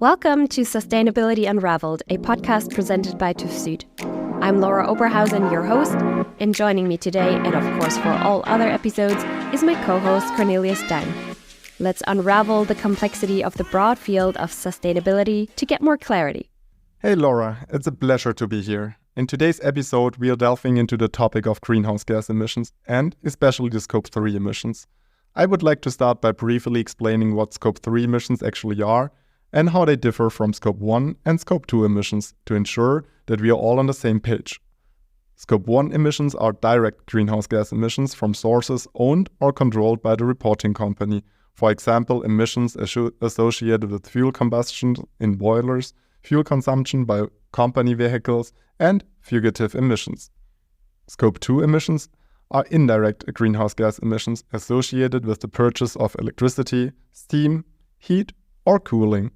Welcome to Sustainability Unraveled, a podcast presented by TÜV SÜD. I'm Laura Oberhausen, your host, and joining me today, and of course for all other episodes, is my co-host Cornelius Dalm. Let's unravel the complexity of the broad field of sustainability to get more clarity. Hey Laura, it's a pleasure to be here. In today's episode, we are delving into the topic of greenhouse gas emissions and especially the Scope 3 emissions. I would like to start by briefly explaining what Scope 3 emissions actually are and how they differ from Scope 1 and Scope 2 emissions to ensure that we are all on the same page. Scope 1 emissions are direct greenhouse gas emissions from sources owned or controlled by the reporting company. For example, emissions associated with fuel combustion in boilers, fuel consumption by company vehicles, and fugitive emissions. Scope 2 emissions are indirect greenhouse gas emissions associated with the purchase of electricity, steam, heat, or cooling.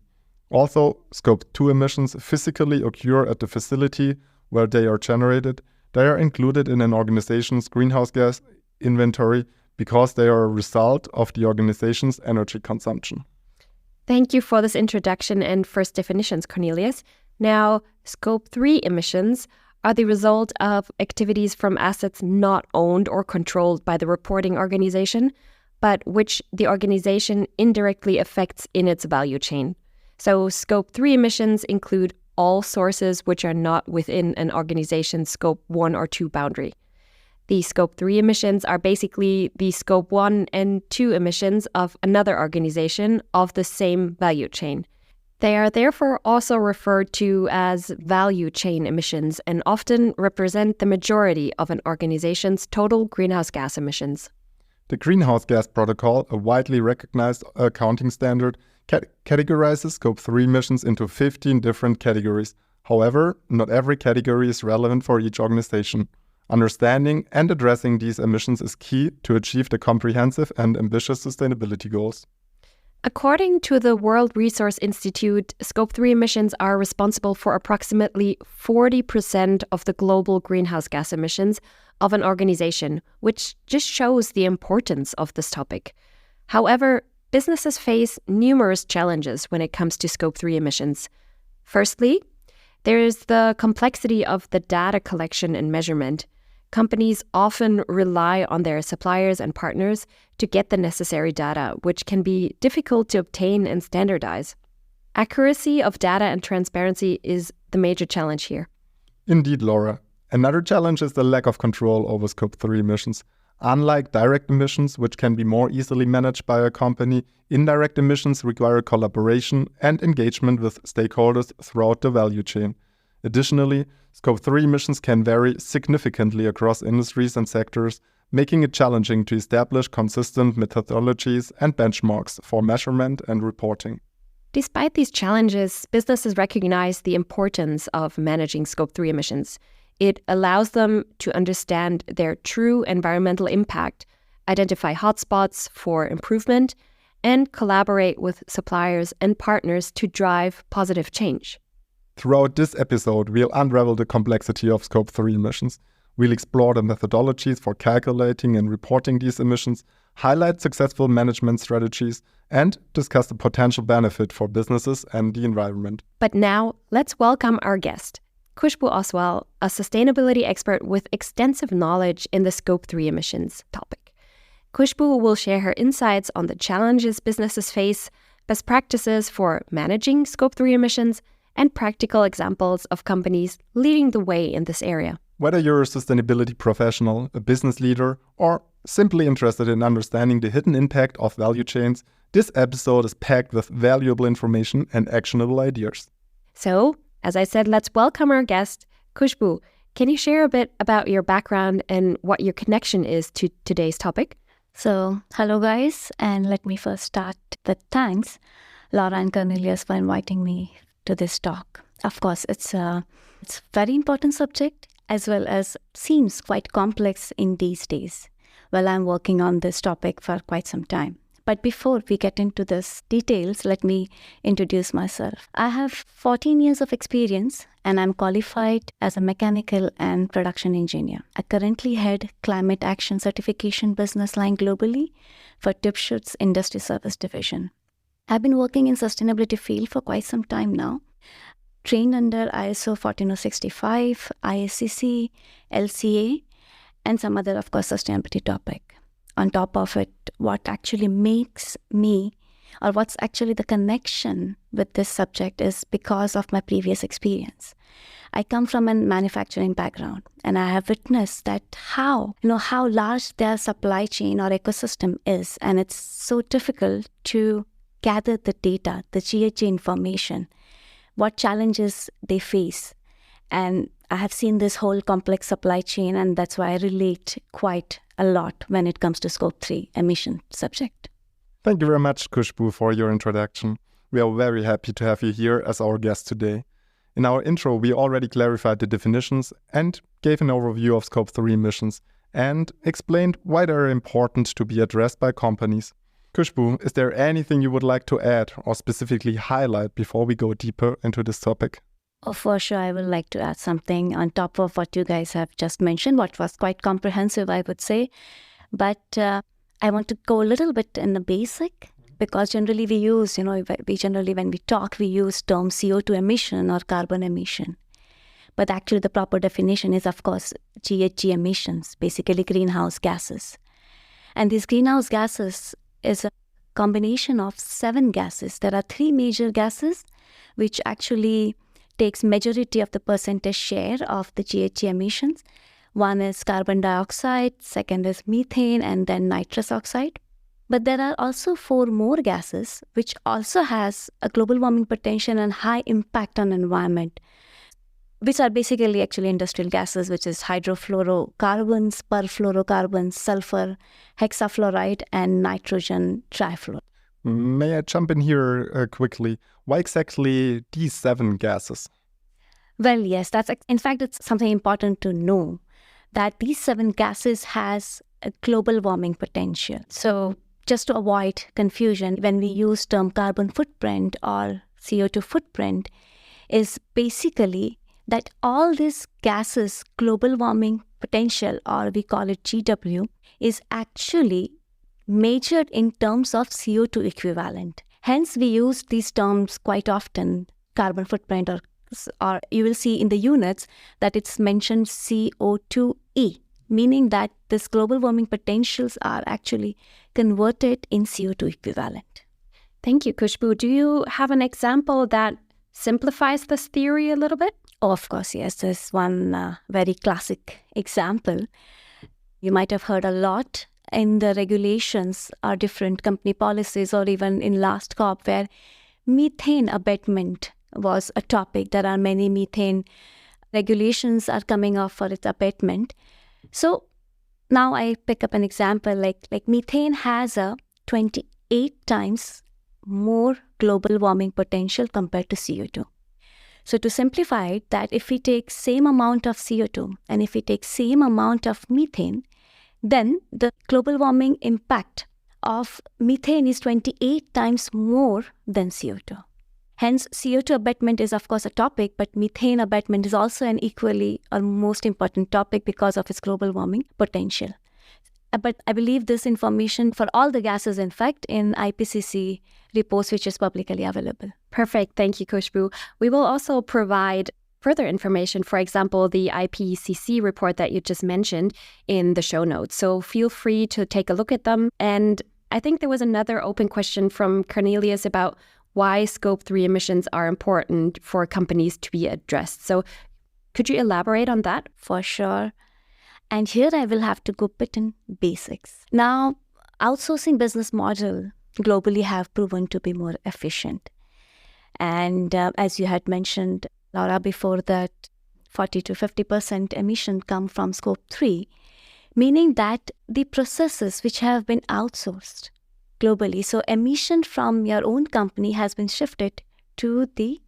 Also, Scope 2 emissions physically occur at the facility where they are generated. They are included in an organization's greenhouse gas inventory because they are a result of the organization's energy consumption. Thank you for this introduction and first definitions, Cornelius. Now, Scope 3 emissions are the result of activities from assets not owned or controlled by the reporting organization, but which the organization indirectly affects in its value chain. So Scope 3 emissions include all sources which are not within an organization's Scope 1 or 2 boundary. The Scope 3 emissions are basically the Scope 1 and 2 emissions of another organization of the same value chain. They are therefore also referred to as value chain emissions and often represent the majority of an organization's total greenhouse gas emissions. The Greenhouse Gas Protocol, a widely recognized accounting standard, categorizes Scope 3 emissions into 15 different categories. However, not every category is relevant for each organization. Understanding and addressing these emissions is key to achieve the comprehensive and ambitious sustainability goals. According to the World Resource Institute, Scope 3 emissions are responsible for approximately 40% of the global greenhouse gas emissions of an organization, which just shows the importance of this topic. However, businesses face numerous challenges when it comes to Scope 3 emissions. Firstly, there is the complexity of the data collection and measurement. Companies often rely on their suppliers and partners to get the necessary data, which can be difficult to obtain and standardize. Accuracy of data and transparency is the major challenge here. Indeed, Laura. Another challenge is the lack of control over Scope 3 emissions. Unlike direct emissions, which can be more easily managed by a company, indirect emissions require collaboration and engagement with stakeholders throughout the value chain. Additionally, Scope 3 emissions can vary significantly across industries and sectors, making it challenging to establish consistent methodologies and benchmarks for measurement and reporting. Despite these challenges, businesses recognize the importance of managing Scope 3 emissions. It allows them to understand their true environmental impact, identify hotspots for improvement, and collaborate with suppliers and partners to drive positive change. Throughout this episode, we'll unravel the complexity of Scope 3 emissions. We'll explore the methodologies for calculating and reporting these emissions, highlight successful management strategies, and discuss the potential benefit for businesses and the environment. But now, let's welcome our guest, Khushboo Oswal, a sustainability expert with extensive knowledge in the Scope 3 emissions topic. Khushboo will share her insights on the challenges businesses face, best practices for managing Scope 3 emissions, and practical examples of companies leading the way in this area. Whether you're a sustainability professional, a business leader, or simply interested in understanding the hidden impact of value chains, this episode is packed with valuable information and actionable ideas. So, as I said, let's welcome our guest, Khushboo. Can you share a bit about your background and what your connection is to today's topic? So, hello guys, and let me first start with thanks, Laura and Cornelius, for inviting me to this talk. Of course, it's a very important subject as well as seems quite complex in these days. Well, I'm working on this topic for quite some time. But before we get into this details, let me introduce myself. I have 14 years of experience and I'm qualified as a mechanical and production engineer. I currently head climate action certification business line globally for TÜV SÜD's Industry Service division. I've been working in sustainability field for quite some time now. Trained under ISO 14065, ISCC, LCA, and some other, of course, sustainability topic. On top of it, what actually makes me, or what's actually the connection with this subject is because of my previous experience. I come from a manufacturing background, and I have witnessed that how large their supply chain or ecosystem is, and it's so difficult to gather the data, the GHG information, what challenges they face. And I have seen this whole complex supply chain, and that's why I relate quite a lot when it comes to Scope 3 emission subject. Thank you very much, Khushboo, for your introduction. We are very happy to have you here as our guest today. In our intro, we already clarified the definitions and gave an overview of Scope 3 emissions and explained why they are important to be addressed by companies. Khushboo, is there anything you would like to add or specifically highlight before we go deeper into this topic? Oh, for sure, I would like to add something on top of what you guys have just mentioned, what was quite comprehensive, I would say. But I want to go a little bit in the basic, because generally we use, when we talk, we use term CO2 emission or carbon emission. But actually the proper definition is, of course, GHG emissions, basically greenhouse gases. And these greenhouse gases is a combination of 7 gases. There are 3 major gases, which actually takes majority of the percentage share of the GHG emissions. One is carbon dioxide, second is methane, and then nitrous oxide. But there are also 4 more gases which also has a global warming potential and high impact on environment, which are basically actually industrial gases, which is hydrofluorocarbons, perfluorocarbons, sulfur, hexafluoride, and nitrogen trifluoride. May I jump in here quickly? Why exactly these 7 gases? Well, yes, in fact, it's something important to know, that these 7 gases has a global warming potential. So just to avoid confusion, when we use term carbon footprint or CO2 footprint, is basically that all these gases global warming potential, or we call it GW, is actually measured in terms of CO2 equivalent. Hence, we use these terms quite often, carbon footprint, or you will see in the units that it's mentioned CO2e, meaning that this global warming potentials are actually converted in CO2 equivalent. Thank you, Khushboo. Do you have an example that simplifies this theory a little bit? Oh, of course, yes. There's one very classic example. You might have heard a lot in the regulations or different company policies, or even in last COP, where methane abatement was a topic. There are many methane regulations are coming up for its abatement. So now I pick up an example like methane has a 28 times more global warming potential compared to CO2. So to simplify it, that if we take same amount of CO2 and if we take same amount of methane, then the global warming impact of methane is 28 times more than CO2. Hence, CO2 abatement is of course a topic, but methane abatement is also an equally or most important topic because of its global warming potential. But I believe this information for all the gases, in fact, in IPCC reports, which is publicly available. Perfect. Thank you, Khushboo. We will also provide further information, for example, the IPCC report that you just mentioned, in the show notes. So feel free to take a look at them. And I think there was another open question from Cornelius about why Scope 3 emissions are important for companies to be addressed. So could you elaborate on that? For sure. And here I will have to go a bit in basics. Now, outsourcing business model globally have proven to be more efficient. And as you had mentioned, Laura, before that, 40 to 50% emission come from Scope 3, meaning that the processes which have been outsourced globally, so emission from your own company has been shifted to the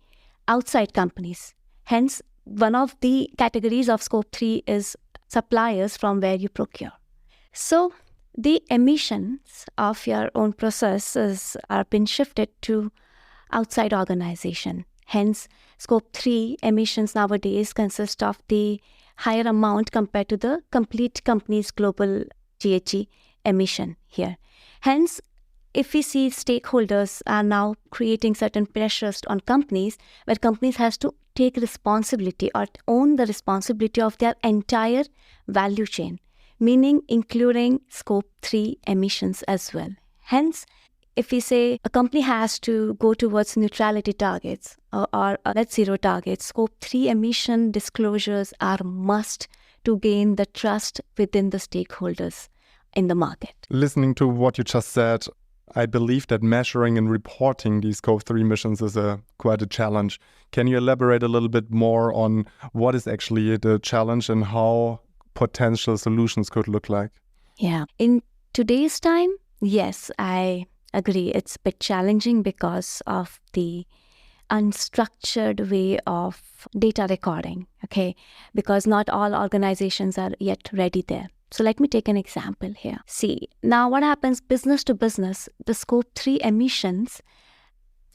outside companies. Hence, one of the categories of Scope 3 is suppliers from where you procure. So the emissions of your own processes are been shifted to outside organization. Hence, Scope 3 emissions nowadays consist of the higher amount compared to the complete company's global GHG emission here. Hence, if we see stakeholders are now creating certain pressures on companies, where companies has to take responsibility or own the responsibility of their entire value chain, meaning including scope 3 emissions as well. Hence, if we say a company has to go towards neutrality targets or net zero targets, scope 3 emission disclosures are must to gain the trust within the stakeholders in the market. Listening to what you just said, I believe that measuring and reporting these scope 3 emissions is quite a challenge. Can you elaborate a little bit more on what is actually the challenge and how potential solutions could look like? Yeah. In today's time, yes, I agree. It's a bit challenging because of the unstructured way of data recording, okay? Because not all organizations are yet ready there. So let me take an example here. See, now what happens business to business, the scope 3 emissions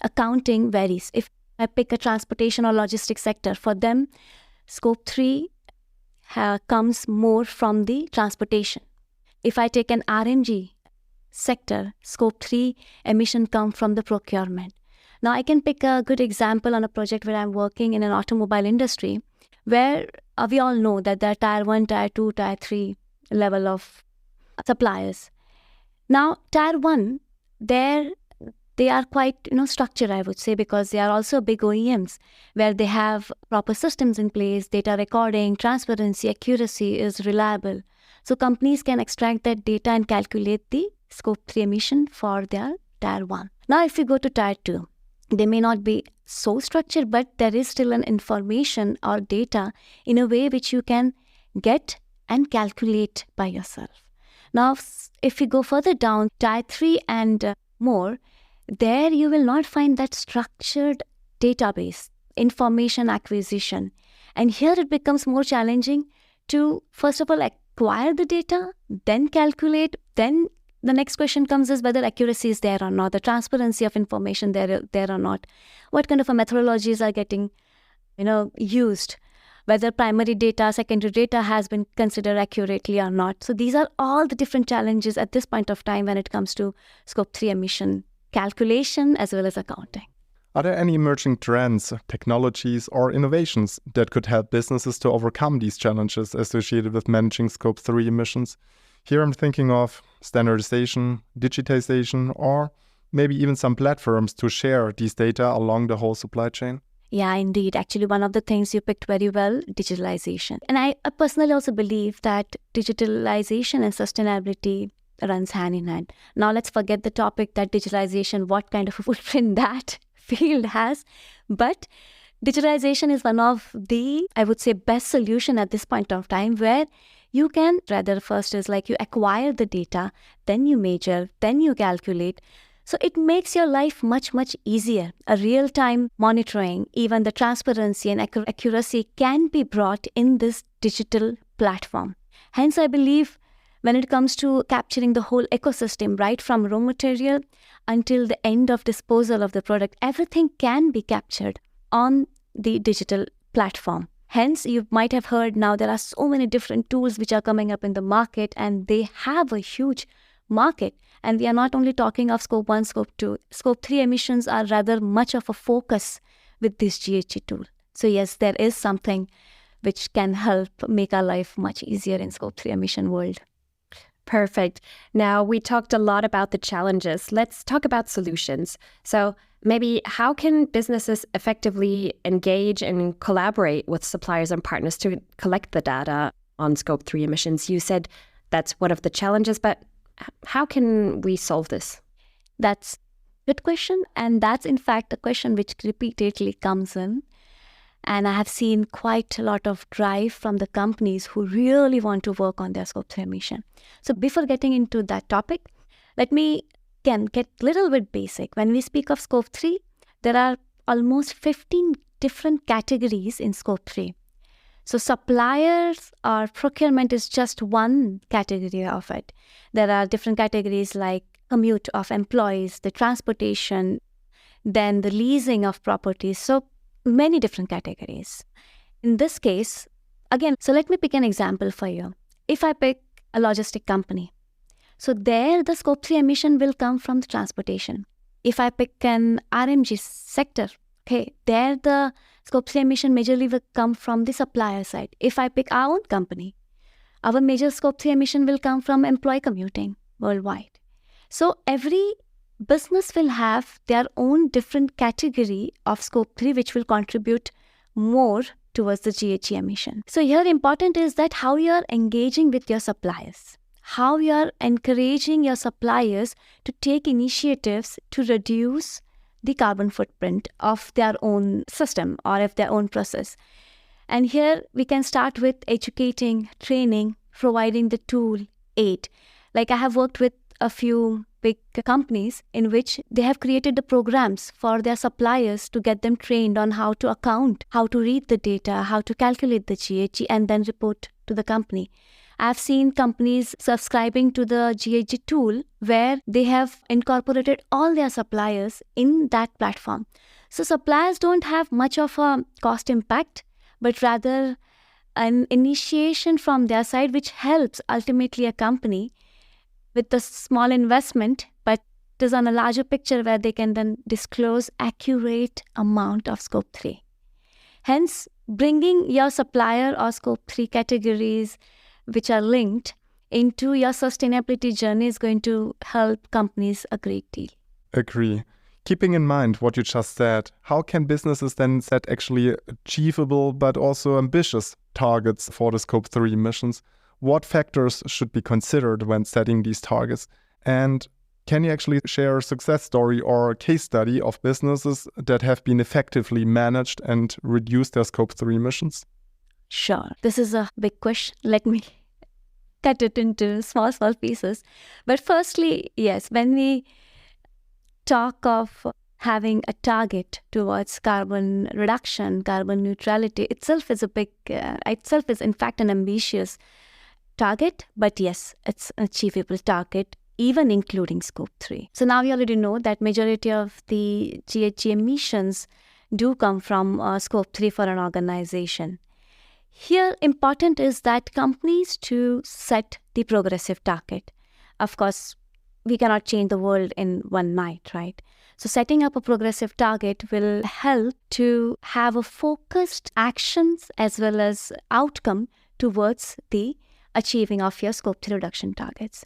accounting varies. If I pick a transportation or logistics sector, for them, scope 3 comes more from the transportation. If I take an RMG sector, scope 3 emission come from the procurement. Now I can pick a good example on a project where I'm working in an automobile industry, where we all know that there are tier 1, tier 2, tier 3 level of suppliers. Now tier 1, they are quite structured, I would say, because they are also big OEMs where they have proper systems in place, data recording, transparency, accuracy is reliable. So companies can extract that data and calculate the scope 3 emission for their tier 1. Now if you go to tier 2, they may not be so structured, but there is still an information or data in a way which you can get and calculate by yourself. Now if you go further down, tier 3 and more, there you will not find that structured database, information acquisition. And here it becomes more challenging to, first of all, acquire the data, then calculate, then the next question comes is whether accuracy is there or not, the transparency of information there or not, what kind of methodologies are getting used, whether primary data, secondary data has been considered accurately or not. So these are all the different challenges at this point of time when it comes to scope 3 emission calculation as well as accounting. Are there any emerging trends, technologies, or innovations that could help businesses to overcome these challenges associated with managing scope 3 emissions? Here I'm thinking of standardization, digitization, or maybe even some platforms to share these data along the whole supply chain. Yeah, indeed. Actually, one of the things you picked very well, digitalization. And I personally also believe that digitalization and sustainability runs hand in hand. Now let's forget the topic that digitalization, what kind of a footprint that field has. But digitalization is one of the, I would say, best solution at this point of time, where you can, rather first is like you acquire the data, then you measure, then you calculate. So it makes your life much, much easier. A real-time monitoring, even the transparency and accuracy can be brought in this digital platform. Hence, I believe when it comes to capturing the whole ecosystem, right from raw material until the end of disposal of the product, everything can be captured on the digital platform. Hence, you might have heard now there are so many different tools which are coming up in the market, and they have a huge market. And we are not only talking of scope 1, scope 2. Scope 3 emissions are rather much of a focus with this GHG tool. So yes, there is something which can help make our life much easier in scope 3 emission world. Perfect. Now, we talked a lot about the challenges. Let's talk about solutions. So maybe how can businesses effectively engage and collaborate with suppliers and partners to collect the data on scope 3 emissions? You said that's one of the challenges, but how can we solve this? That's a good question. And that's, in fact, a question which repeatedly comes in. And I have seen quite a lot of drive from the companies who really want to work on their scope 3 emission. So before getting into that topic, let me again get a little bit basic. When we speak of scope 3, there are almost 15 different categories in scope 3. So suppliers or procurement is just one category of it. There are different categories like commute of employees, the transportation, then the leasing of properties. So many different categories. In this case, again, so let me pick an example for you. If I pick a logistic company, So there the scope 3 emission will come from the transportation. If I pick an RMG sector, okay, there the scope 3 emission majorly will come from the supplier side. If I pick our own company, our major scope 3 emission will come from employee commuting worldwide. So every business will have their own different category of scope 3 which will contribute more towards the GHG emission. So here important is that how you are engaging with your suppliers, how you are encouraging your suppliers to take initiatives to reduce the carbon footprint of their own system or of their own process. And here we can start with educating, training, providing the tool, aid. Like I have worked with a few big companies in which they have created the programs for their suppliers to get them trained on how to account, how to read the data, how to calculate the GHG and then report to the company. I've seen companies subscribing to the GHG tool where they have incorporated all their suppliers in that platform. So suppliers don't have much of a cost impact, but rather an initiation from their side which helps ultimately a company with a small investment, but it is on a larger picture where they can then disclose accurate amount of scope 3. Hence, bringing your supplier or scope 3 categories which are linked into your sustainability journey is going to help companies a great deal. Agree. Keeping in mind what you just said, how can businesses then set actually achievable but also ambitious targets for the scope 3 emissions? What factors should be considered when setting these targets? And can you actually share a success story or a case study of businesses that have been effectively managed and reduced their scope 3 emissions? Sure. This is a big question. Let me cut it into small pieces. But firstly, yes, when we talk of having a target towards carbon reduction, carbon neutrality itself is in fact an ambitious target, but yes, it's an achievable target, even including scope 3. So now we already know that majority of the GHG emissions do come from scope 3 for an organization. Here, important is that companies to set the progressive target. Of course, we cannot change the world in one night, right? So setting up a progressive target will help to have a focused actions as well as outcome towards the achieving of your scope 3 reduction targets.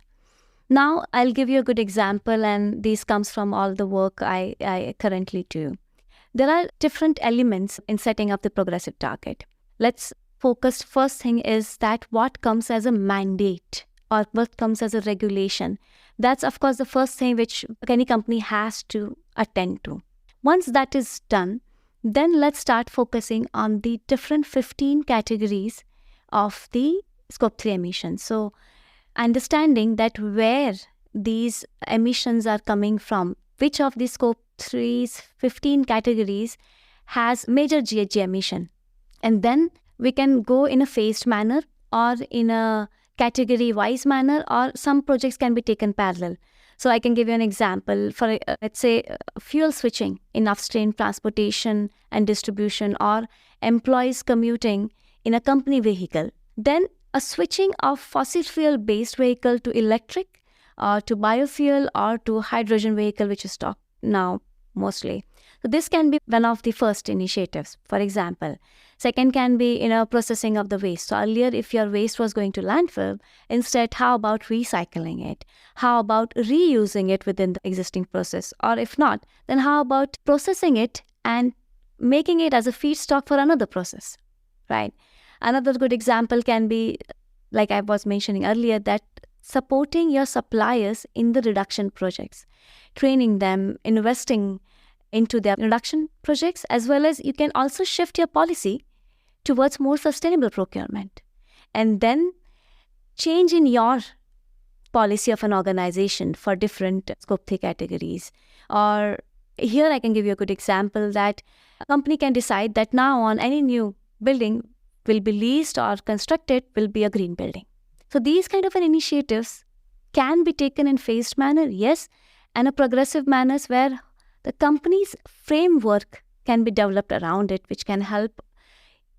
Now, I'll give you a good example, and this comes from all the work I currently do. There are different elements in setting up the progressive target. Let's focus. First thing is that what comes as a mandate or what comes as a regulation. That's, of course, the first thing which any company has to attend to. Once that is done, then let's start focusing on the different 15 categories of the scope 3 emissions. So understanding that where these emissions are coming from, which of the scope 3's 15 categories has major GHG emission. And then we can go in a phased manner or in a category-wise manner, or some projects can be taken parallel. So I can give you an example for, let's say, fuel switching in upstream transportation and distribution, or employees commuting in a company vehicle. Then a switching of fossil fuel-based vehicle to electric, or to biofuel, or to hydrogen vehicle, which is talked now mostly. So this can be one of the first initiatives, for example. Second can be processing of the waste. So earlier, if your waste was going to landfill, instead, how about recycling it? How about reusing it within the existing process? Or if not, then how about processing it and making it as a feedstock for another process, right? Another good example can be, like I was mentioning earlier, that supporting your suppliers in the reduction projects, training them, investing into their reduction projects, as well as you can also shift your policy towards more sustainable procurement. And then change in your policy of an organization for different scope 3 categories. Or here I can give you a good example that a company can decide that now on any new building will be leased or constructed will be a green building. So these kind of initiatives can be taken in phased manner, yes, and a progressive manners where the company's framework can be developed around it, which can help,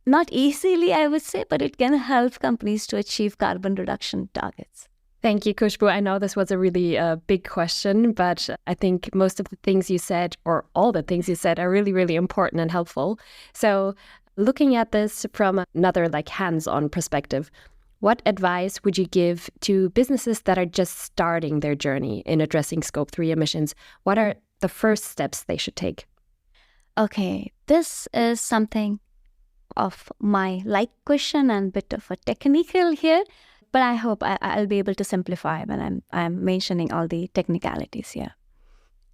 not easily I would say, but it can help companies to achieve carbon reduction targets. Thank you, Khushboo. I know this was a really big question, but I think most of the things you said, or all the things you said, are really, really important and helpful. So looking at this from another hands-on perspective, what advice would you give to businesses that are just starting their journey in addressing Scope 3 emissions? What are the first steps they should take? Okay, this is something of my question and bit of a technical here, but I hope I'll be able to simplify when I'm mentioning all the technicalities here.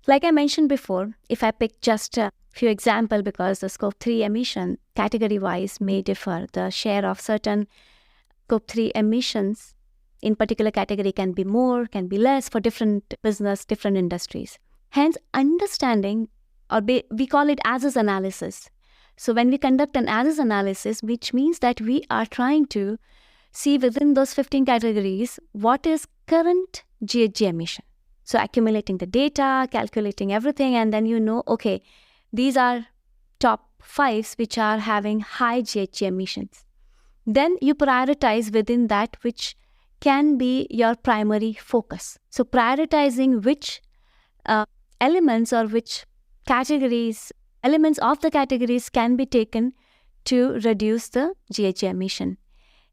Like I mentioned before, if I pick just a few examples, because the Scope 3 emission category-wise may differ, the share of certain Scope 3 emissions in particular category can be more, can be less for different business, different industries. Hence, understanding, or we call it as-is analysis. So when we conduct an as-is analysis, which means that we are trying to see within those 15 categories, what is current GHG emission. So accumulating the data, calculating everything, and then okay, these are top 5s which are having high GHG emissions. Then you prioritize within that which can be your primary focus. So prioritizing which elements or which categories, elements of the categories can be taken to reduce the GHG emission.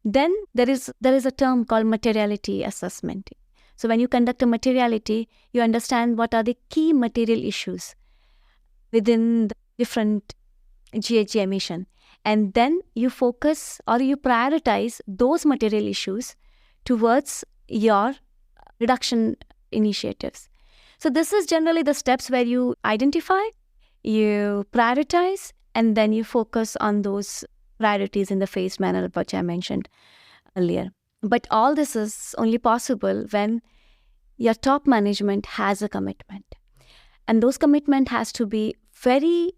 Then there is a term called materiality assessment. So when you conduct a materiality, you understand what are the key material issues within the different GHG emission. And then you focus or you prioritize those material issues towards your reduction initiatives. So this is generally the steps where you identify, you prioritize, and then you focus on those priorities in the phased manner, which I mentioned earlier. But all this is only possible when your top management has a commitment. And those commitment has to be very,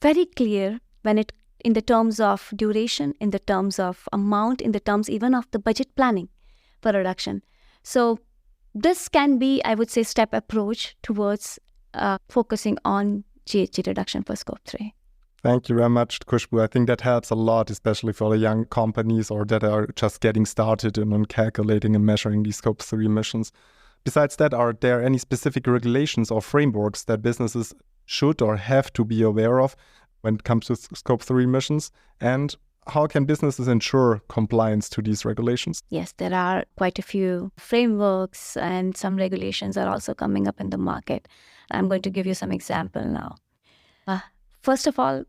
very clear in the terms of duration, in the terms of amount, in the terms even of the budget planning for reduction. So this can be, I would say, step approach towards focusing on GHG reduction for Scope 3. Thank you very much, Khushboo. I think that helps a lot, especially for the young companies or that are just getting started on calculating and measuring these Scope 3 emissions. Besides that, are there any specific regulations or frameworks that businesses should or have to be aware of when it comes to Scope 3 emissions? And how can businesses ensure compliance to these regulations? Yes, there are quite a few frameworks and some regulations are also coming up in the market. I'm going to give you some example now. First of all,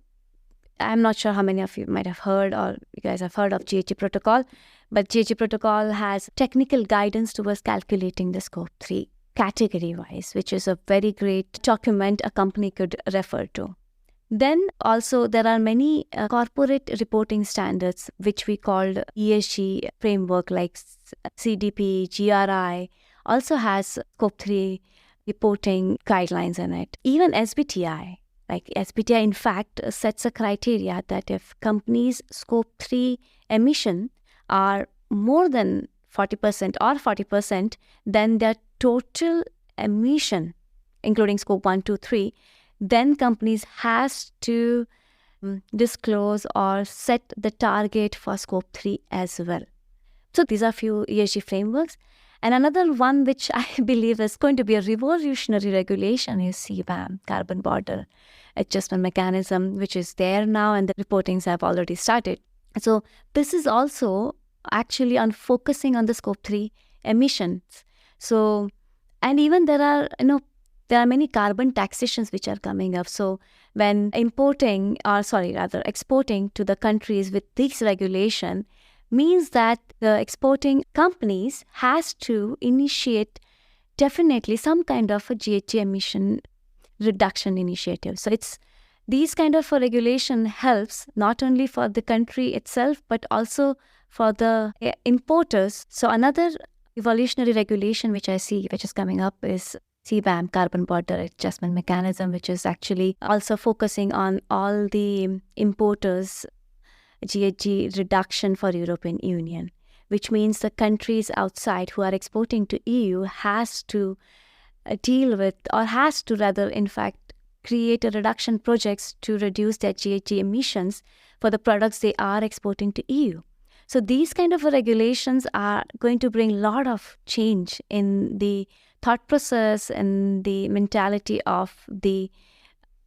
I'm not sure how many of you might have heard or you guys have heard of GHG protocol, but GHG protocol has technical guidance towards calculating the Scope 3 category-wise, which is a very great document a company could refer to. Then also there are many corporate reporting standards which we called ESG framework like CDP, GRI also has Scope 3 reporting guidelines in it. Even SBTi, like SBTi in fact sets a criteria that if companies' Scope 3 emission are more than 40% or 40%, then their total emission, including Scope 1, 2, 3, then companies has to disclose or set the target for Scope 3 as well. So these are few ESG frameworks. And another one which I believe is going to be a revolutionary regulation is CBAM, Carbon Border Adjustment Mechanism, which is there now and the reportings have already started. So this is also actually on focusing on the Scope 3 emissions. So, and even there are many carbon taxations which are coming up. So when exporting to the countries with this regulation means that the exporting companies has to initiate definitely some kind of a GHG emission reduction initiative. So it's these kind of a regulation helps not only for the country itself, but also for the importers. So another evolutionary regulation which I see, which is coming up is CBAM, Carbon Border Adjustment Mechanism, which is actually also focusing on all the importers' GHG reduction for European Union, which means the countries outside who are exporting to EU has to deal with, or has to rather, in fact, create a reduction projects to reduce their GHG emissions for the products they are exporting to EU. So these kind of regulations are going to bring a lot of change in the thought process and the mentality of the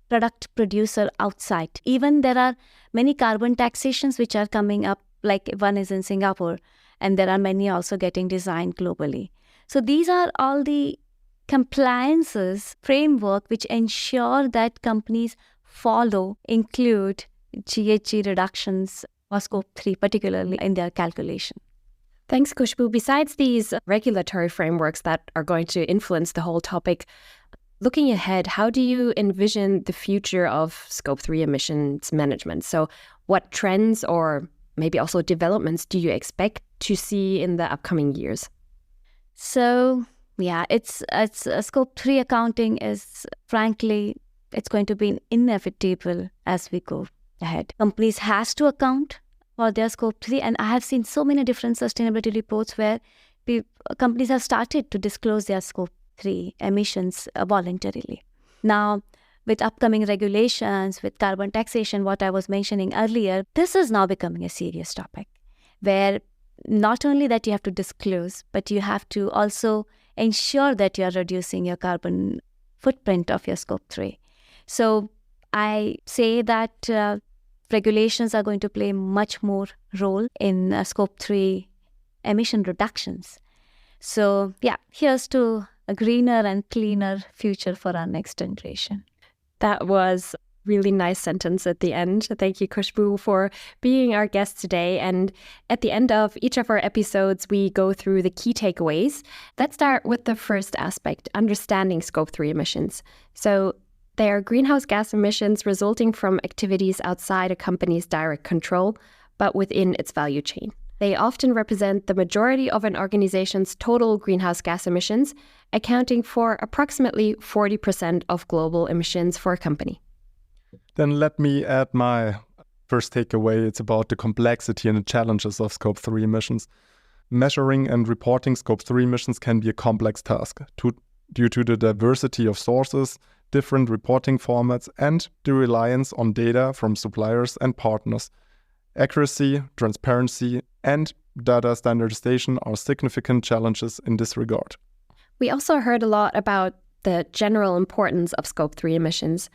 product producer outside. Even there are many carbon taxations which are coming up, like one is in Singapore, and there are many also getting designed globally. So these are all the compliances framework which ensure that companies follow, include GHG reductions or scope 3, particularly in their calculation. Thanks, Khushboo. Besides these regulatory frameworks that are going to influence the whole topic, looking ahead, how do you envision the future of scope 3 emissions management? So what trends or maybe also developments do you expect to see in the upcoming years? So, it's scope 3 accounting is, frankly, it's going to be inevitable as we go ahead. Companies has to account for their scope 3, and I have seen so many different sustainability reports where companies have started to disclose their scope 3 emissions voluntarily. Now, with upcoming regulations, with carbon taxation, what I was mentioning earlier, this is now becoming a serious topic where not only that you have to disclose, but you have to also ensure that you are reducing your carbon footprint of your scope 3. So I say that regulations are going to play much more role in scope 3 emission reductions. So here's to a greener and cleaner future for our next generation. That was really nice sentence at the end. Thank you, Khushboo, for being our guest today. And at the end of each of our episodes, we go through the key takeaways. Let's start with the first aspect, understanding scope 3 emissions. So they are greenhouse gas emissions resulting from activities outside a company's direct control, but within its value chain. They often represent the majority of an organization's total greenhouse gas emissions, accounting for approximately 40% of global emissions for a company. Then let me add my first takeaway. It's about the complexity and the challenges of scope 3 emissions. Measuring and reporting scope 3 emissions can be a complex task due to the diversity of sources, different reporting formats, and the reliance on data from suppliers and partners. Accuracy, transparency, and data standardization are significant challenges in this regard. We also heard a lot about the general importance of scope 3 emissions.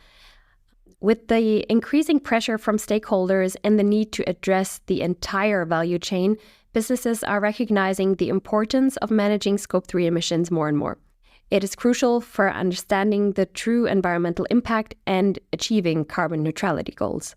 With the increasing pressure from stakeholders and the need to address the entire value chain, businesses are recognizing the importance of managing scope 3 emissions more and more. It is crucial for understanding the true environmental impact and achieving carbon neutrality goals.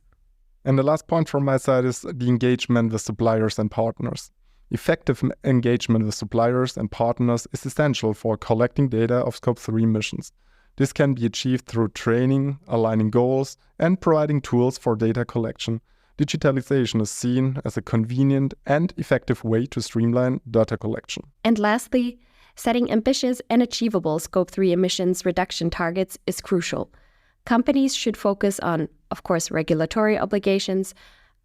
And the last point from my side is the engagement with suppliers and partners. Effective engagement with suppliers and partners is essential for collecting data of scope 3 emissions. This can be achieved through training, aligning goals, and providing tools for data collection. Digitalization is seen as a convenient and effective way to streamline data collection. And lastly, setting ambitious and achievable scope 3 emissions reduction targets is crucial. Companies should focus on, of course, regulatory obligations,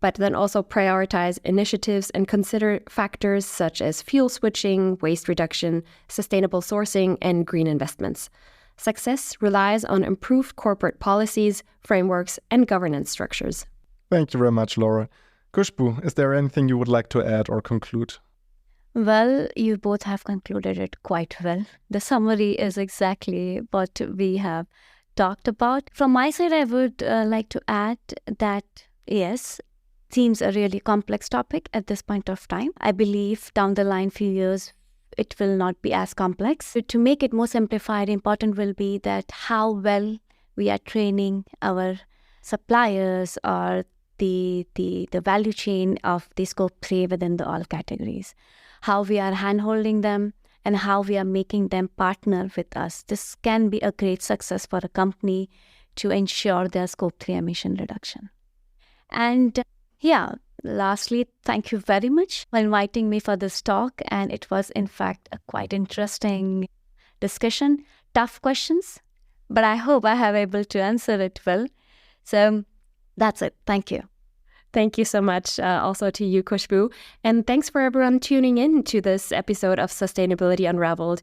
but then also prioritize initiatives and consider factors such as fuel switching, waste reduction, sustainable sourcing, and green investments. Success relies on improved corporate policies, frameworks, and governance structures. Thank you very much, Laura. Khushboo, is there anything you would like to add or conclude? Well, you both have concluded it quite well. The summary is exactly what we have talked about. From my side, I would like to add that, yes, seems a really complex topic at this point of time. I believe down the line few years, it will not be as complex. To make it more simplified, important will be that how well we are training our suppliers or the value chain of the scope 3 within the all categories. How we are hand-holding them and how we are making them partner with us. This can be a great success for a company to ensure their scope 3 emission reduction. And lastly, thank you very much for inviting me for this talk. And it was, in fact, a quite interesting discussion. Tough questions, but I hope I have able to answer it well. So that's it. Thank you. Thank you so much also to you, Khushboo. And thanks for everyone tuning in to this episode of Sustainability Unraveled.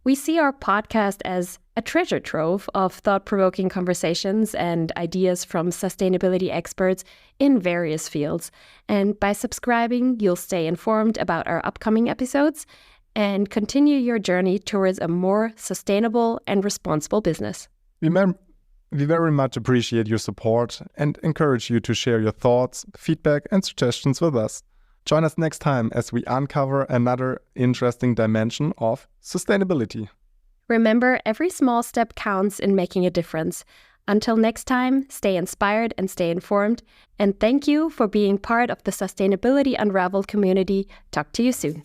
We see our podcast as a treasure trove of thought-provoking conversations and ideas from sustainability experts in various fields. And by subscribing, you'll stay informed about our upcoming episodes and continue your journey towards a more sustainable and responsible business. We very much appreciate your support and encourage you to share your thoughts, feedback, and suggestions with us. Join us next time as we uncover another interesting dimension of sustainability. Remember, every small step counts in making a difference. Until next time, stay inspired and stay informed. And thank you for being part of the Sustainability Unraveled community. Talk to you soon.